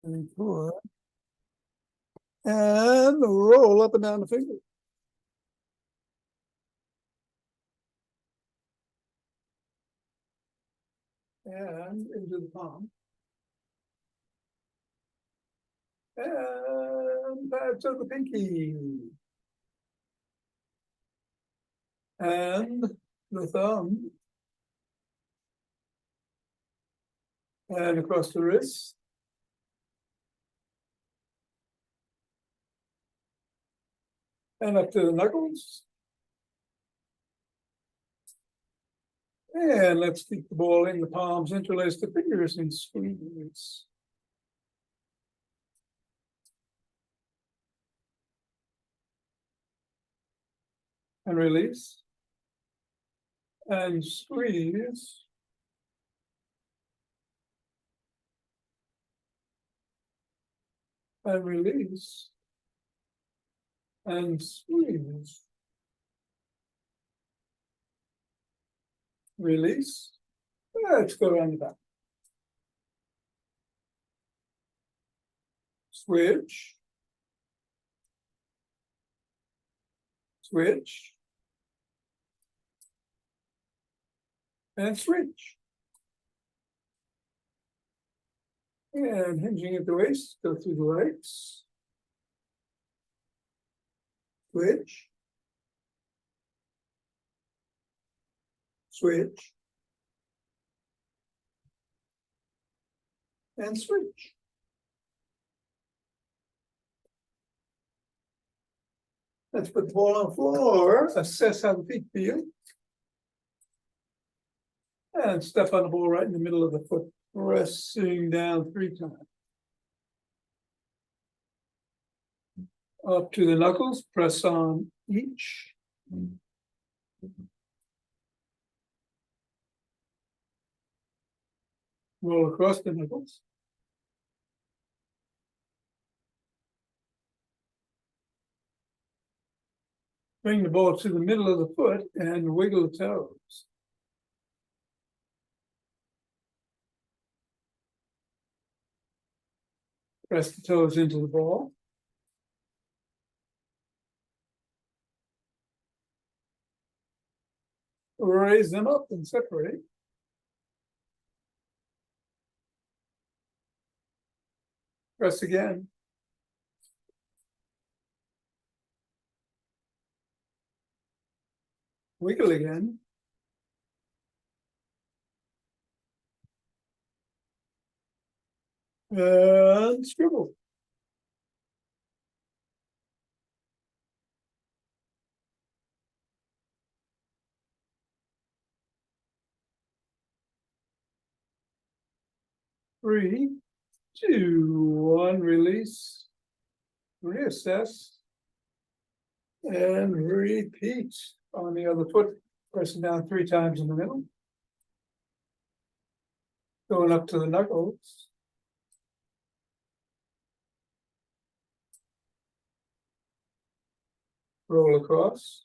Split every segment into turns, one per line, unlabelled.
And four. And roll up and down the finger. And into the palm. And back to the pinky. And the thumb. And across the wrist. And up to the knuckles. And let's keep the ball in the palms, interlace the fingers and squeeze. And release. And squeeze. And release. And squeeze. Release. Let's go around the back. Switch. Switch. And switch. And hinging at the waist, go through the legs. Switch. Switch. And switch. Let's put the ball on the floor, assess how the feet feel. And step on the ball right in the middle of the foot, pressing down 3 times. Up to the knuckles, press on each. Roll across the knuckles. Bring the ball to the middle of the foot and wiggle the toes. Press the toes into the ball. Raise them up and separate. Press again. Wiggle again. And scribble. Three, 2, 1, release, reassess, and repeat on the other foot, pressing down 3 times in the middle. Going up to the knuckles. Roll across.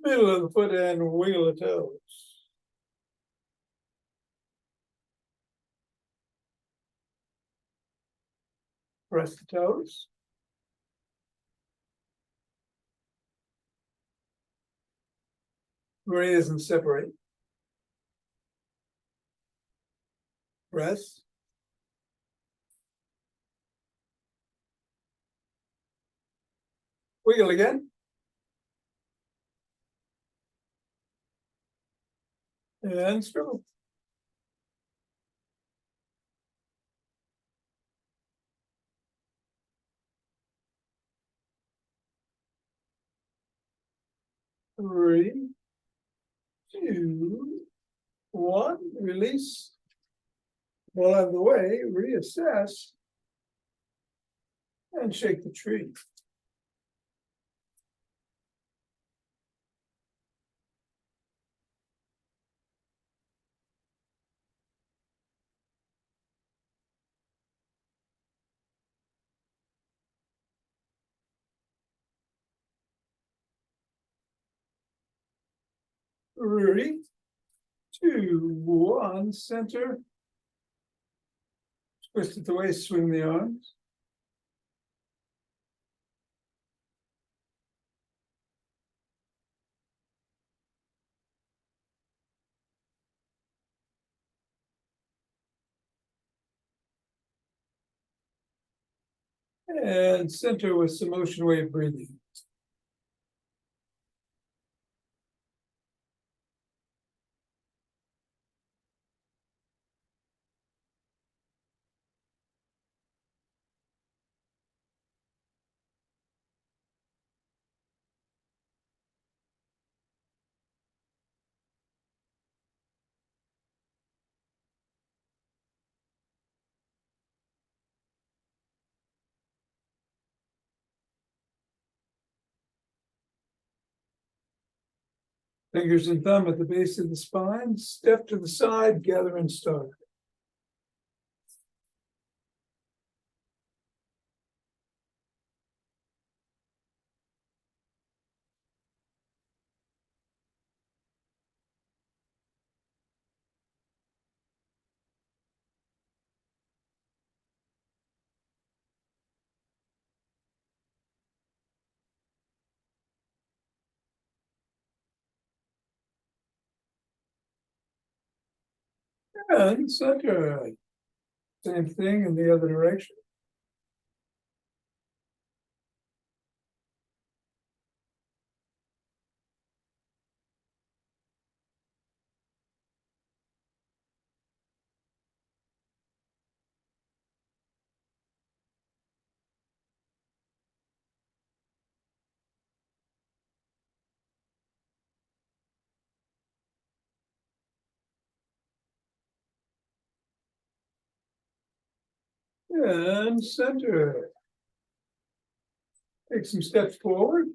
Middle of the foot and wiggle the toes. Press the toes. Raise and separate. Press. Wiggle again. And scribble. Three, 2, 1, release. Ball out of the way, reassess, and shake the tree. Three, 2, 1, center. Twist at the waist, swing the arms. And center with some motion wave breathing. Fingers and thumb at the base of the spine, step to the side, gather and start. And center. Same thing in the other direction. And center. Take some steps forward.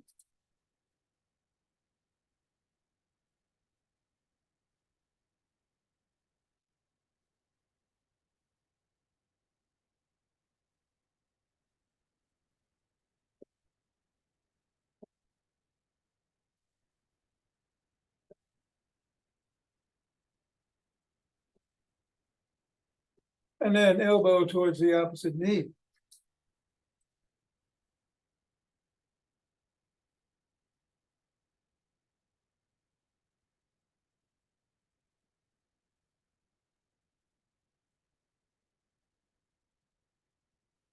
And then elbow towards the opposite knee.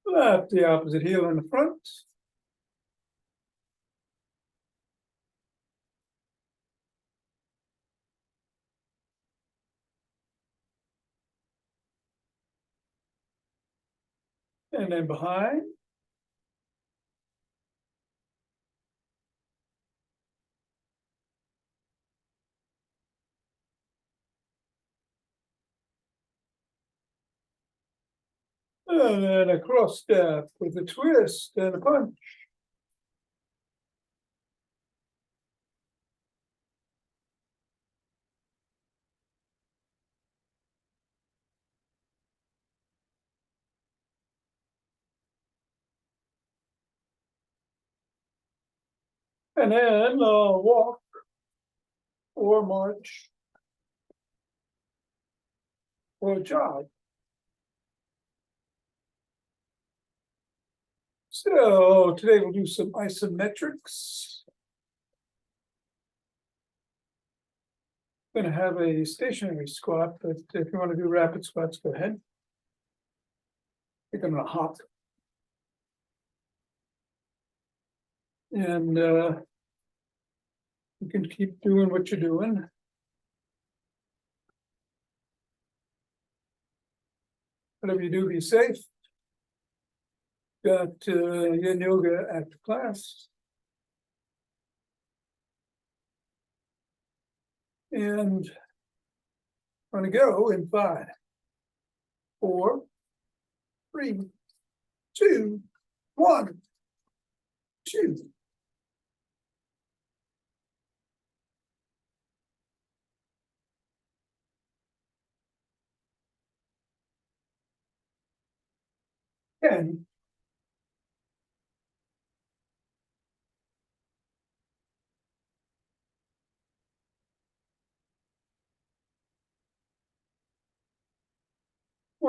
Left the opposite heel in the front. And then behind. And then a cross step with a twist and a punch. And then walk or march or jog. So today we'll do some isometrics. I'm going to have a stationary squat, but if you want to do rapid squats, go ahead. I think I'm going to hop. And you can keep doing what you're doing. Whatever you do, be safe. Got yin yoga after class. And I'm going to go in 5, 4, 3, 2, 1, 2. And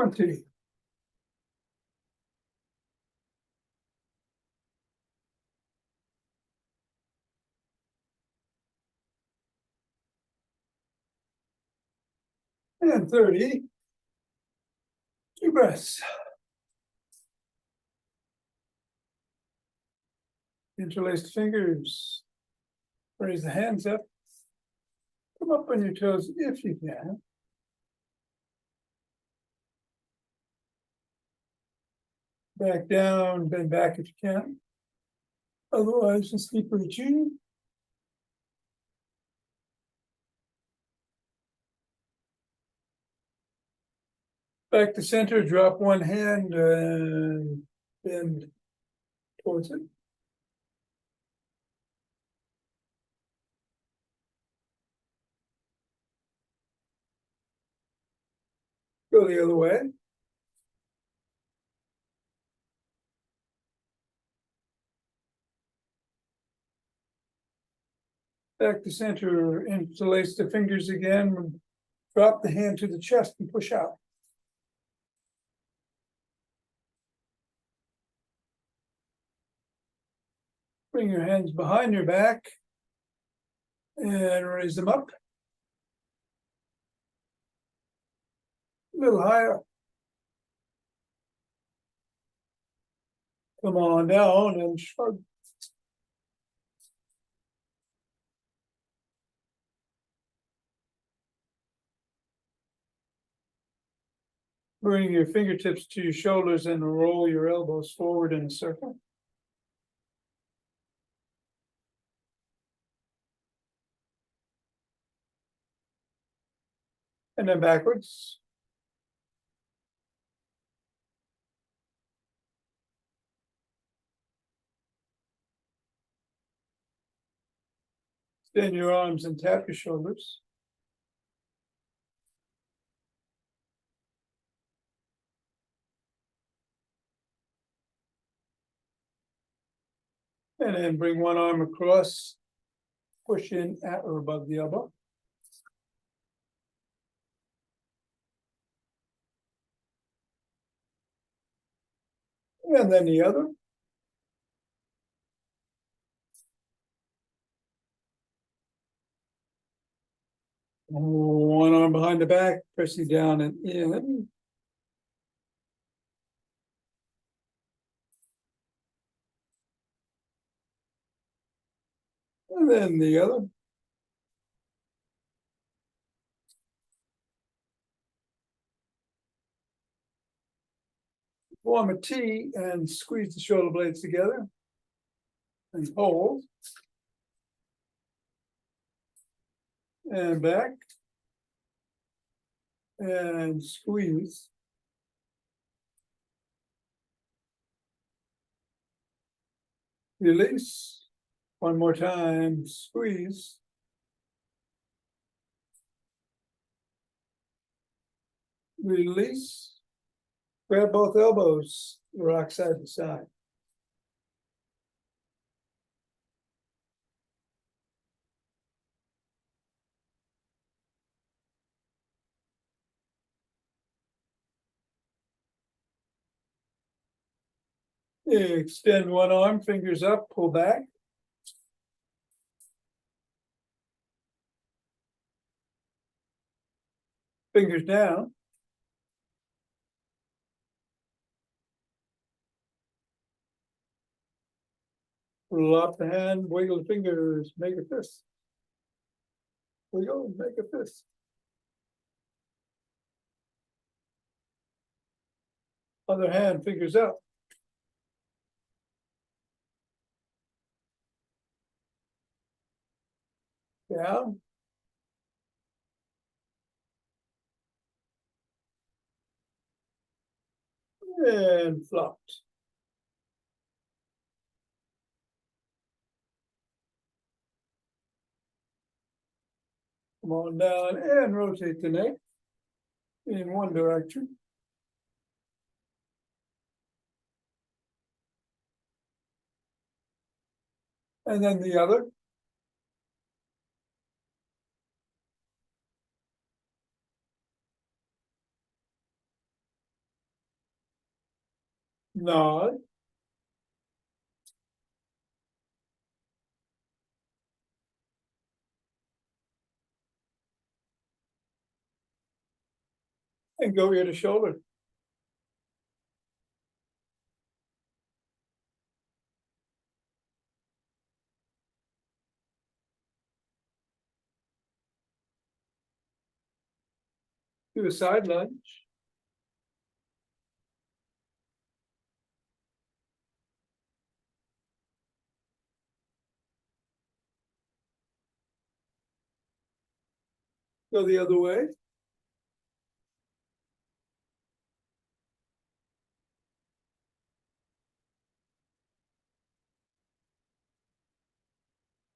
20. And 30. Deep breaths. Interlace the fingers. Raise the hands up. Come up on your toes if you can. Back down, bend back if you can. Otherwise, just keep reaching. Back to center, drop one hand and bend towards it. Go the other way. Back to center, interlace the fingers again. Drop the hand to the chest and push out. Bring your hands behind your back and raise them up. A little higher. Come on down and shrug. Bring your fingertips to your shoulders and roll your elbows forward in a circle. And then backwards. Extend your arms and tap your shoulders. And then bring one arm across, push in at or above the elbow. And then the other. One arm behind the back, pressing down and in. And then the other. Form a T and squeeze the shoulder blades together. And hold. And back. And squeeze. Release. One more time, squeeze. Release. Grab both elbows, rock side to side. Extend one arm, fingers up, pull back. Fingers down. Pull up the hand, wiggle the fingers, make a fist. Wiggle, make a fist. Other hand, fingers up. Down. And flopped. Come on down and rotate the neck in one direction. And then the other. nod. And go ear to shoulder. Do a side lunge. Go the other way.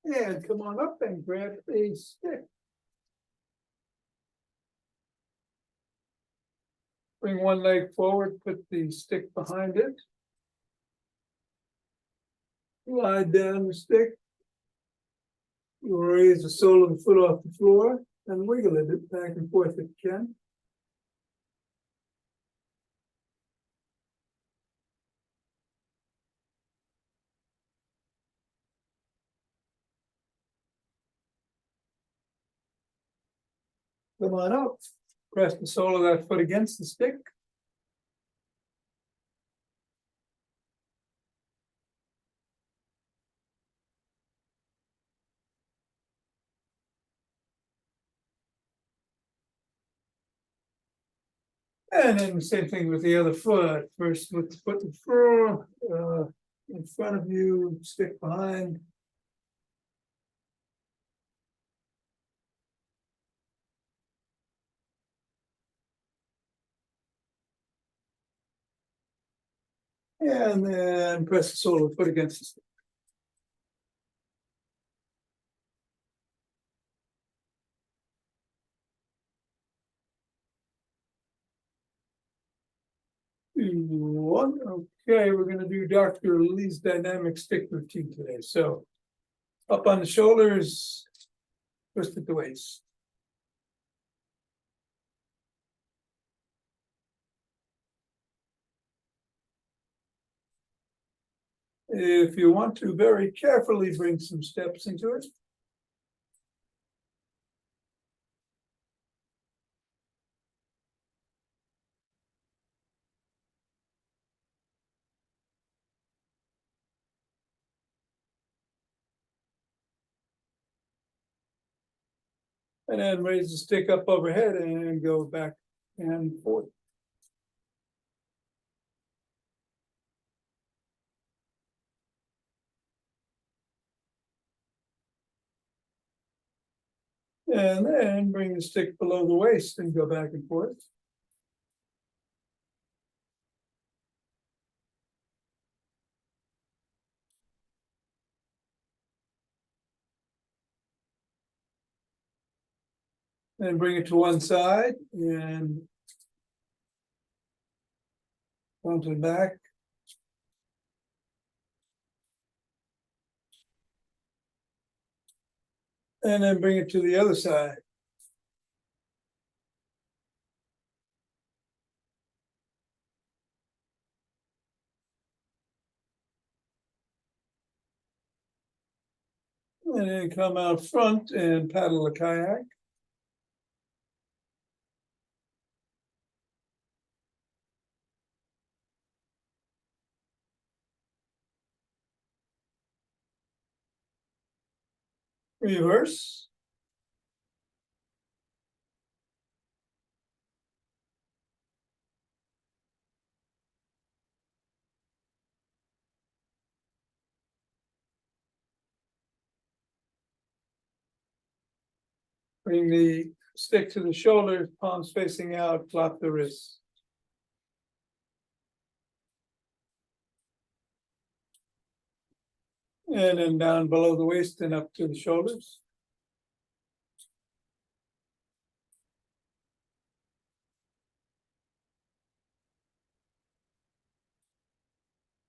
And come on up and grab a stick. Bring one leg forward, put the stick behind it. Slide down the stick. Raise the sole of the foot off the floor and wiggle it back and forth if you can. Come on up. Press the sole of that foot against the stick. And then the same thing with the other foot. First with the foot in front of you, stick behind. And then press the sole of the foot against the stick. One. Okay, we're going to do Dr. Lee's dynamic stick routine today. So up on the shoulders, twist at the waist. If you want to very carefully bring some steps into it. And then raise the stick up overhead and go back and forth. And then bring the stick below the waist and go back and forth. Then bring it to one side and onto the back. And then bring it to the other side. And then come out front and paddle a kayak. Reverse. Bring the stick to the shoulder, palms facing out, flop the wrists. And then down below the waist and up to the shoulders.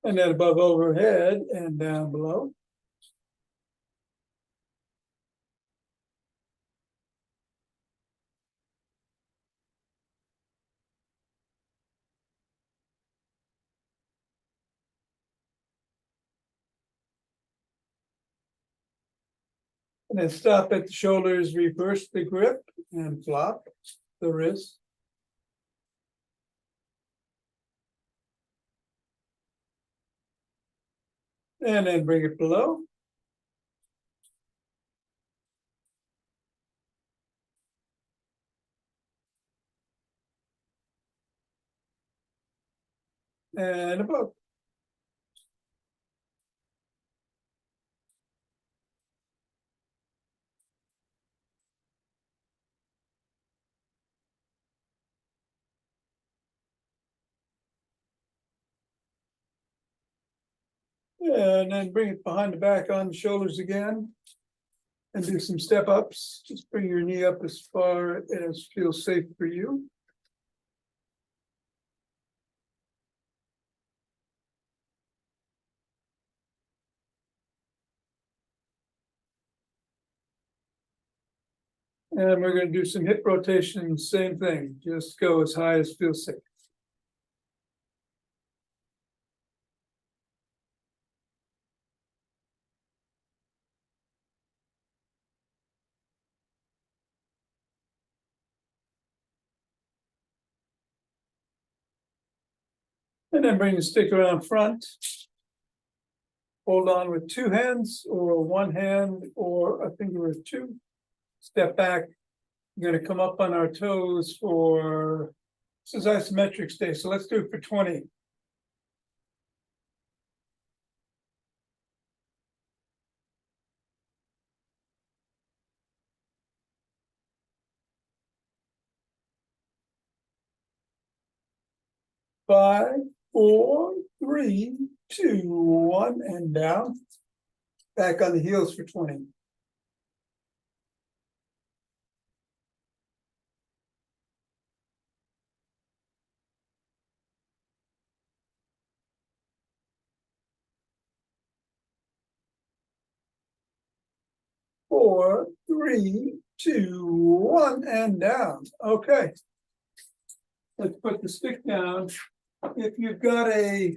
And then above overhead and down below. And then stop at the shoulders, reverse the grip and flop the wrist. And then bring it below. And above. And then bring it behind the back on the shoulders again. And do some step ups. Just bring your knee up as far as feels safe for you. And we're going to do some hip rotations, same thing, just go as high as feels safe. And then bring the stick around front. Hold on with two hands or one hand or a finger or two. Step back. We're going to come up on our toes for, this is isometrics day, so let's do it for 20. Five, four, three, two, one, and down. Back on the heels for 20. Four, three, two, one, and down. Okay. Let's put the stick down. If you've got a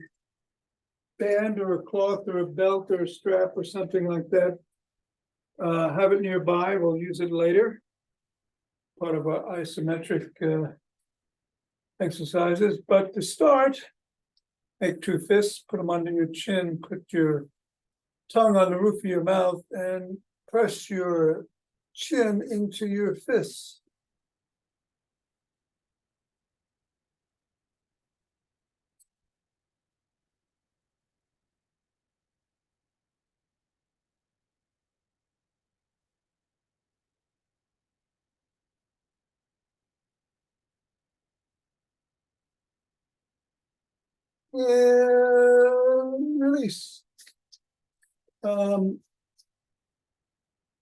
band or a cloth or a belt or a strap or something like that, have it nearby. We'll use it later. Part of our isometric exercises. But to start, make two fists, put them under your chin, put your tongue on the roof of your mouth, and press your chin into your fists. And release.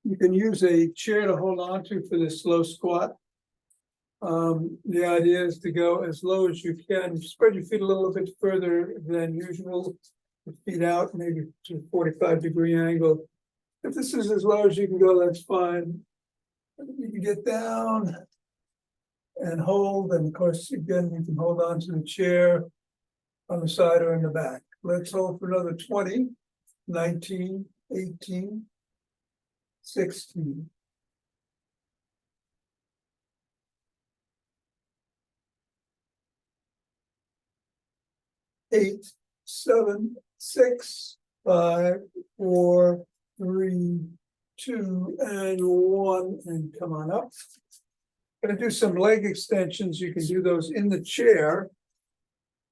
You can use a chair to hold on to for this slow squat. The idea is to go as low as you can. Spread your feet a little bit further than usual. The feet out, maybe to a 45-degree angle. If this is as low as you can go, that's fine. You can get down and hold. And of course, again, you can hold on to the chair on the side or in the back. Let's hold for another 20, 19, 18, 16. 8, 7, 6, 5, 4, 3, 2, and 1, and come on up. Gonna do some leg extensions. You can do those in the chair,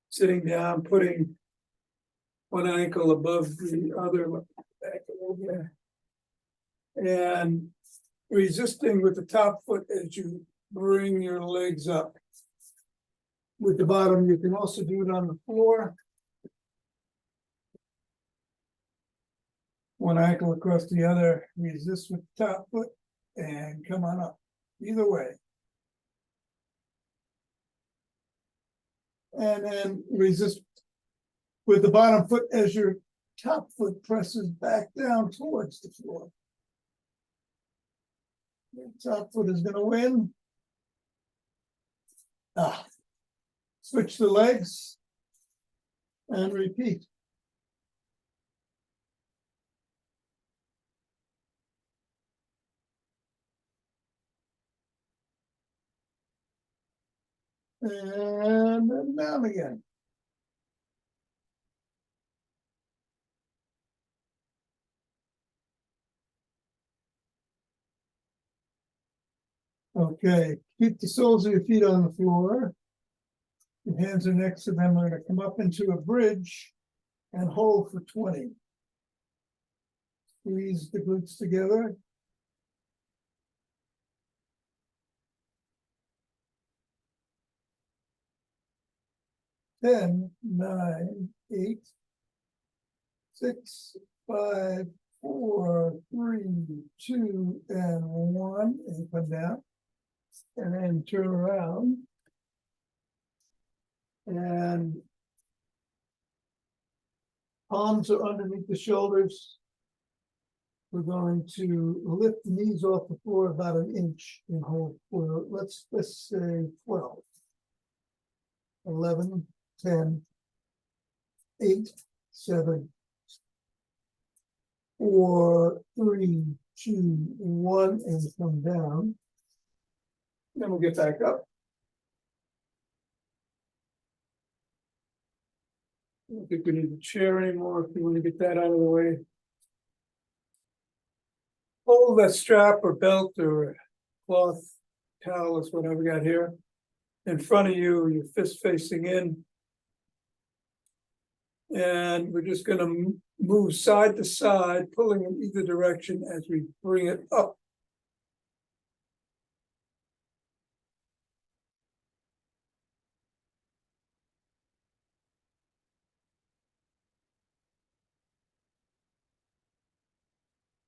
sitting down, putting one ankle above the other, back over there, and resisting with the top foot as you bring your legs up. With the bottom, you can also do it on the floor. One ankle across the other, resist with the top foot, and come on up. Either way. And then resist with the bottom foot as your top foot presses back down towards the floor. The top foot is going to win. Switch the legs and repeat. And then down again. Okay, keep the soles of your feet on the floor. Your hands are next to them. We're going to come up into a bridge and hold for 20. Squeeze the glutes together. 10, 9, 8, 6, 5, 4, 3, 2, and 1, and come down. And then turn around. And palms are underneath the shoulders. We're going to lift the knees off the floor about an inch and hold for, let's say 12, 11, 10, 8, 7, 4, 3, 2, 1, and come down. Then we'll get back up. I don't think we need the chair anymore if you want to get that out of the way. Hold that strap or belt or cloth, towel is what I've got here. In front of you, your fist facing in. And we're just going to move side to side, pulling in either direction as we bring it up.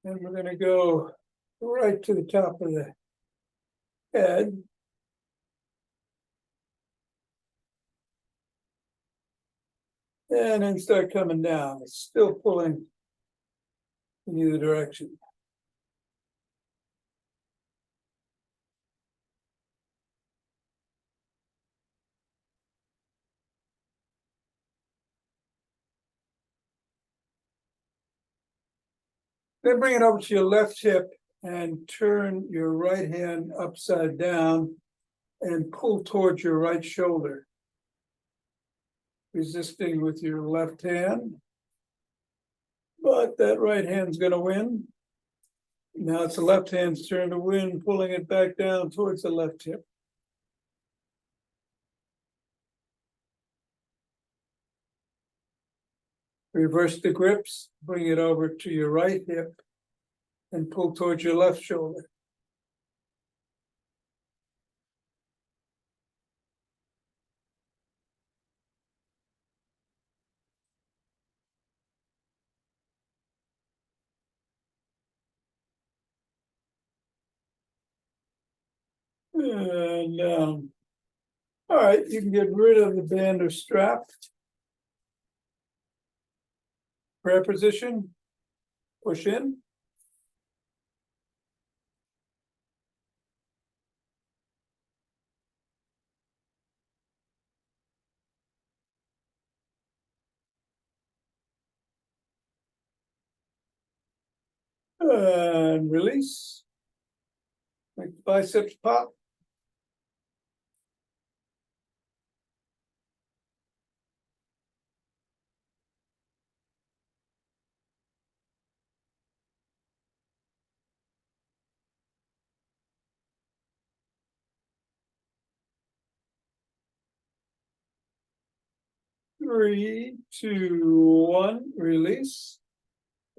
And we're going to go right to the top of the head. And then start coming down. It's still pulling in either direction. Then bring it over to your left hip and turn your right hand upside down and pull towards your right shoulder. Resisting with your left hand. But that right hand's going to win. Now it's the left hand's turn to win, pulling it back down towards the left hip. Reverse the grips, bring it over to your right hip and pull towards your left shoulder. And all right, you can get rid of the band or strap. Prayer position, push in. And release. Make the biceps pop. Three, two, one, release.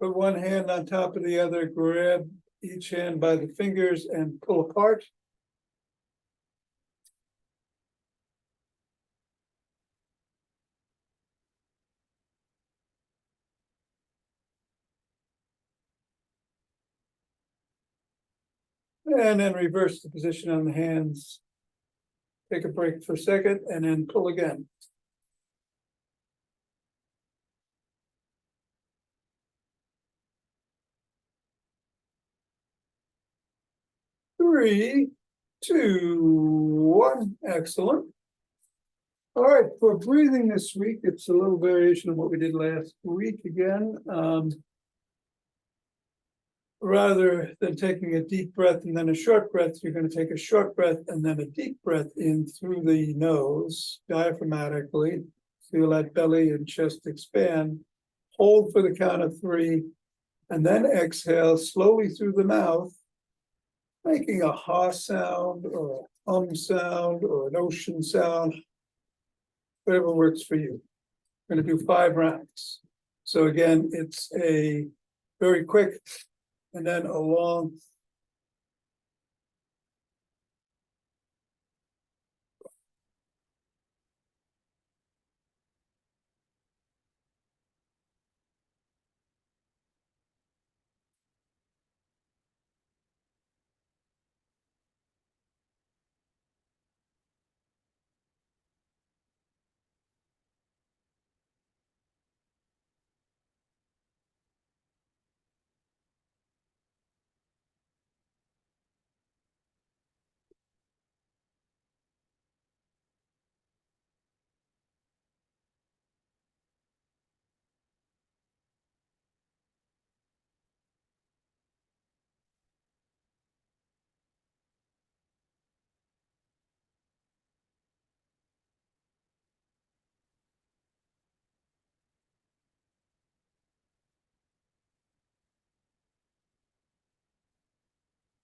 Put one hand on top of the other, grab each hand by the fingers and pull apart. And then reverse the position on the hands. Take a break for a second and then pull again. Three, two, one, excellent. All right, for breathing this week, it's a little variation of what we did last week again. rather than taking a deep breath and then a short breath, you're going to take a short breath and then a deep breath in through the nose, diaphragmatically. Feel that belly and chest expand. Hold for the count of 3, and then exhale slowly through the mouth, making a ha sound or sound or an ocean sound, whatever works for you. We're going to do 5 rounds. So again, it's a very quick and then a long.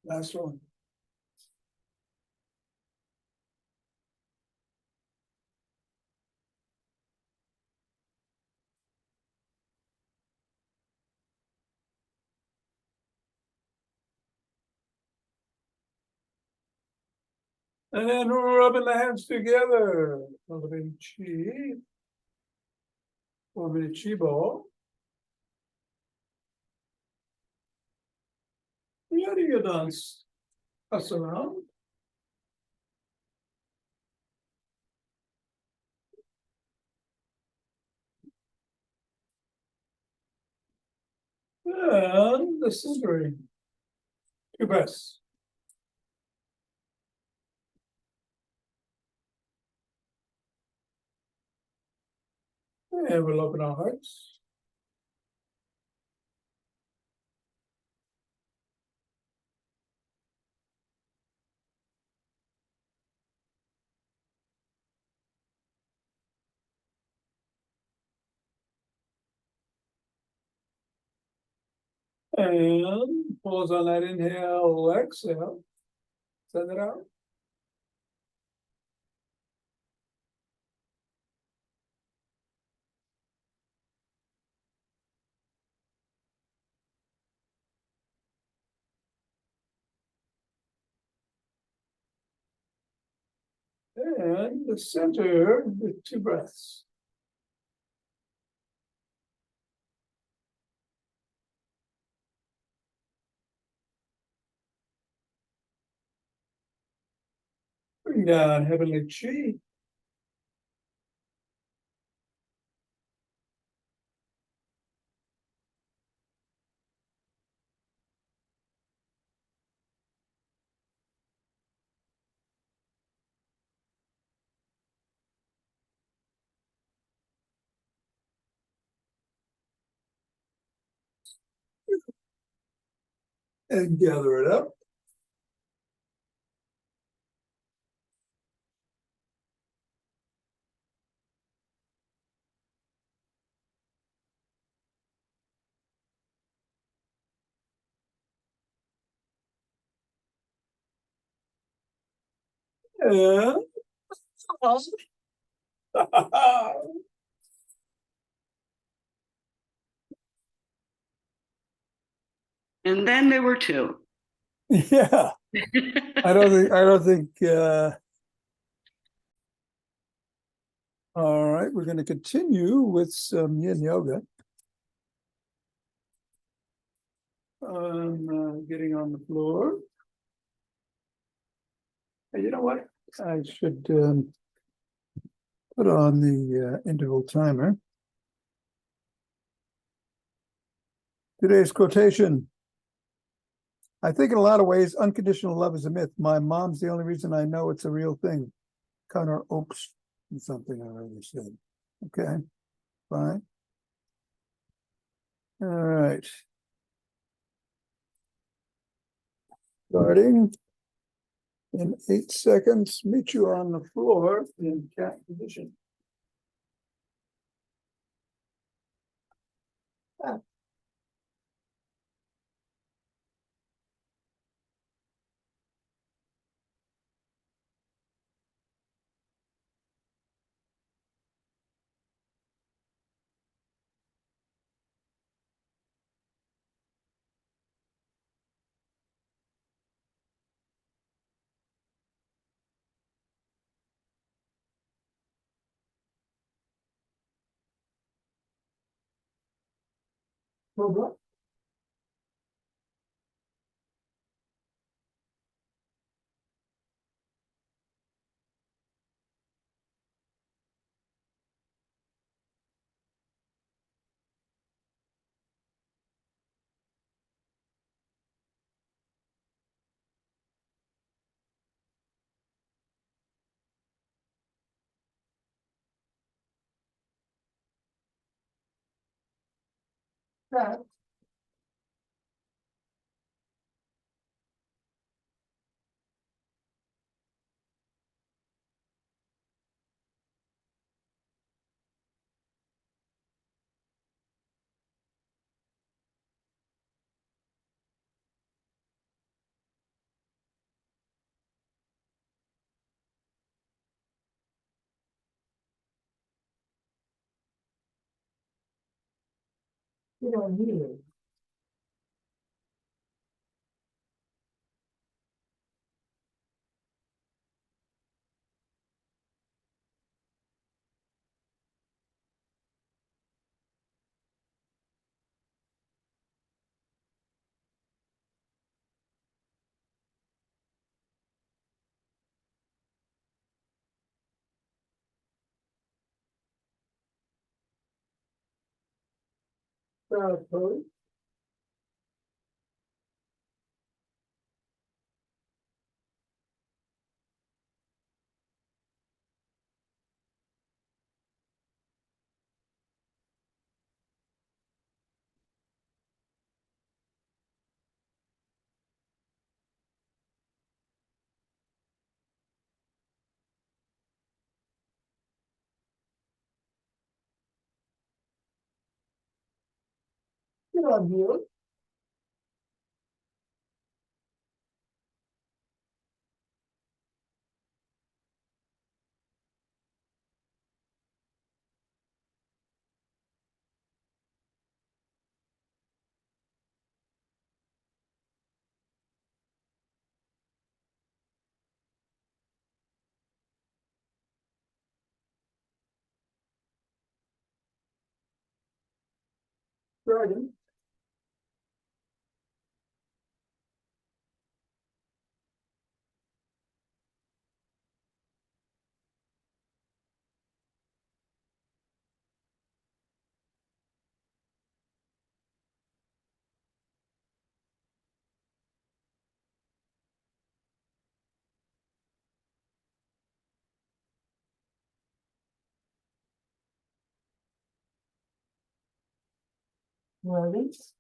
Last one. And then rubbing the hands together. Forming chi. Forming a chi ball. Letting your dance pass around. And the centering. 2 breaths. And we'll open our hearts. And pause on that inhale, exhale. Send it out. And the center with 2 breaths. Bring down heavenly chi. And gather it up. And
And then there were 2.
yeah, I don't think, all right, we're going to continue with some yin yoga. I'm getting on the floor. Hey, you know what? I should put on the interval timer. Today's quotation. I think in a lot of ways, unconditional love is a myth. My mom's the only reason I know it's a real thing. Connor Oakes, something I already said. Okay, fine. All right. Starting in 8 seconds, meet you on the floor in cat position. Cobra. Cat. You don't need it. Code. Good on you. Dragon. Dragons.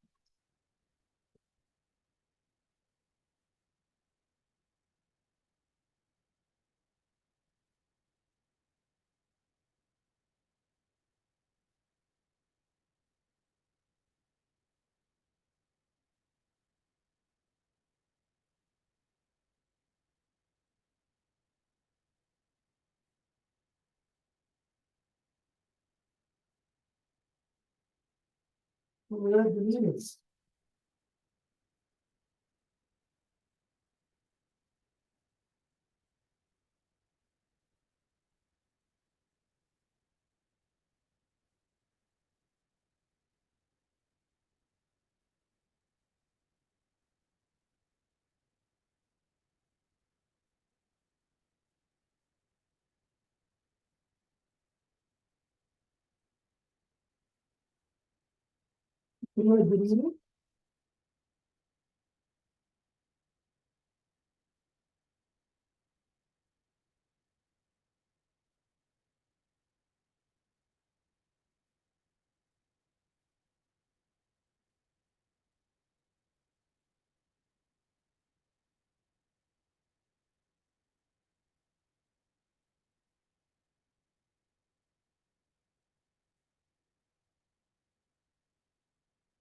Red Venus. Red Venus.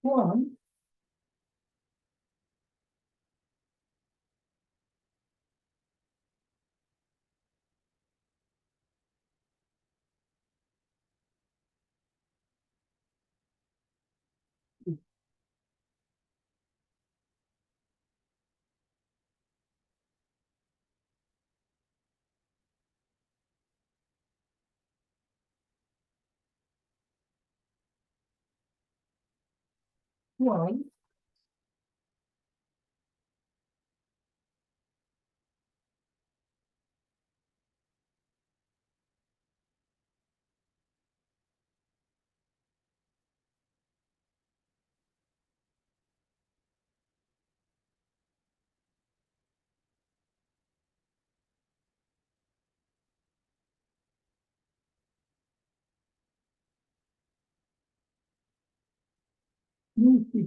One. One.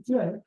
Check.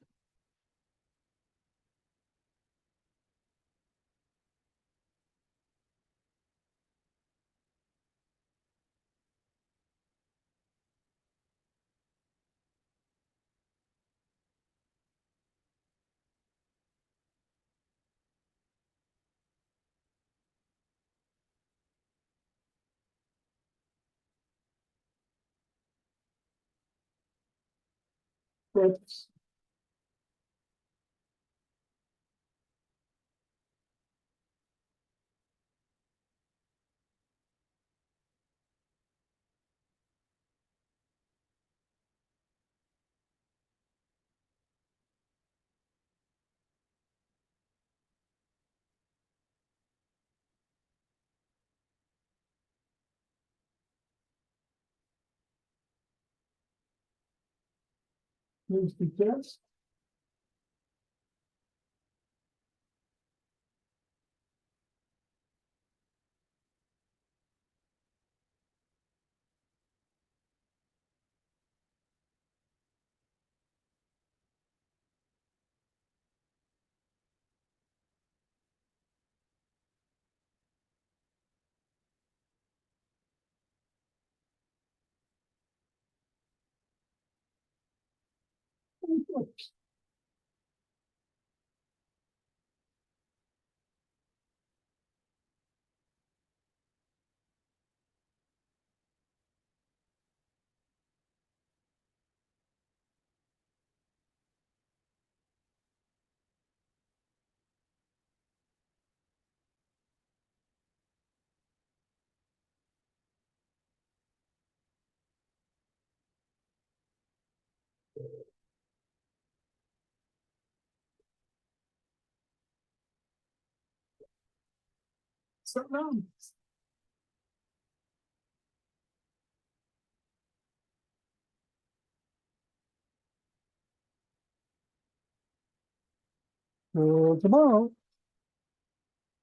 That's the test. Something else. Tomorrow.